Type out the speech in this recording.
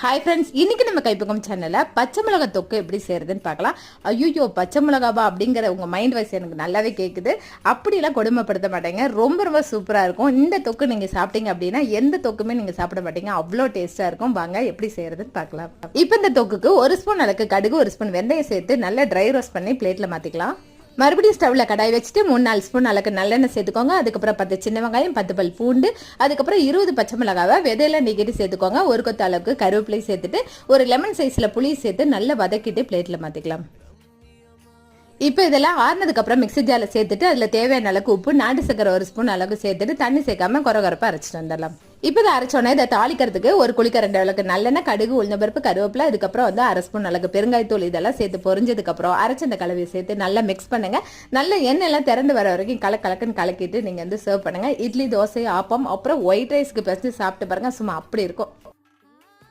Hi friends, இன்னைக்கு நம்ம கைப்பக்கம் சேனல்ல பச்சை மிளகா தொக்கு எப்படி செய்யறதுன்னு பார்க்கலாம். ஐயோ பச்சை மிளகாவா அப்படிங்கிற உங்க மைண்ட் வாய்ஸ் எனக்கு நல்லாவே கேட்குது. அப்படியெல்லாம் கொடுமைப்படுத்த மாட்டேங்க, ரொம்ப ரொம்ப சூப்பரா இருக்கும். இந்த தொக்கு நீங்க சாப்பிட்டீங்க அப்படின்னா எந்த தொக்குமே நீங்க சாப்பிட மாட்டீங்க, அவ்வளோ டேஸ்டா இருக்கும். வாங்க எப்படி செய்யறதுன்னு பார்க்கலாம். இப்போ இந்த தொக்குக்கு 1 ஸ்பூன் அளவுக்கு கடுகு, 1 ஸ்பூன் வெந்தயம் சேர்த்து நல்லா ட்ரை ரோஸ்ட் பண்ணி பிளேட்ல மாத்திக்கலாம். மறுபடியும் ஸ்டவ்ல கடாய் வச்சுட்டு 3-4 ஸ்பூன் அளவுக்கு நல்லெண்ணெய் சேர்த்துக்கோங்க. அதுக்கப்புறம் 10 சின்ன வெங்காயம், 10 பல் பூண்டு, அதுக்கப்புறம் 20 பச்சை மிளகாவை விதையெல்லாம் நீக்கிட்டு சேர்த்துக்கோங்க. ஒரு கொத்த அளவுக்கு கருவேப்பிலை சேர்த்துட்டு ஒரு லெமன் சைஸ்ல புளி சேர்த்து நல்லா வதக்கிட்டு பிளேட்ல மாத்திக்கலாம். இப்போ இதெல்லாம் ஆறுனதுக்கு அப்புறம் மிக்ஸி ஜாரில் சேர்த்துட்டு அதில் தேவையான அளவுக்கு உப்பு, நாட்டு சக்கரை 1 ஸ்பூன் அளவுக்கு சேர்த்துட்டு தண்ணி சேர்க்காம கொரகொரப்பா அரைச்சிட்டு வந்துடலாம். இப்போ இதை அரைச்சோன்னே இதை தாளிக்கிறதுக்கு ஒரு குளிக்கரண்டி அளவுக்கு நல்லெண்ணெய், கடுகு, உளுந்தம்பருப்பு, கருவேப்பிலை, அதுக்கப்புறம் 1/2 ஸ்பூன் அளவுக்கு பெருங்காயத்தூள் இதெல்லாம் சேர்த்து பொரிஞ்சதுக்கு அப்புறம் அரைச்ச அந்த கலவையை சேர்த்து நல்லா மிக்ஸ் பண்ணுங்க. நல்ல எண்ணெய் எல்லாம் திரண்டு வர வரைக்கும் கலக்குன்னு கலக்கிட்டு நீங்க சர்வ் பண்ணுங்க. இட்லி, தோசை, ஆப்பம், அப்புறம் ஒயிட் ரைஸ்க்கு பெஸ்ட் சாப்பிட்டு பாருங்க, சும்மா அப்படி இருக்கும்.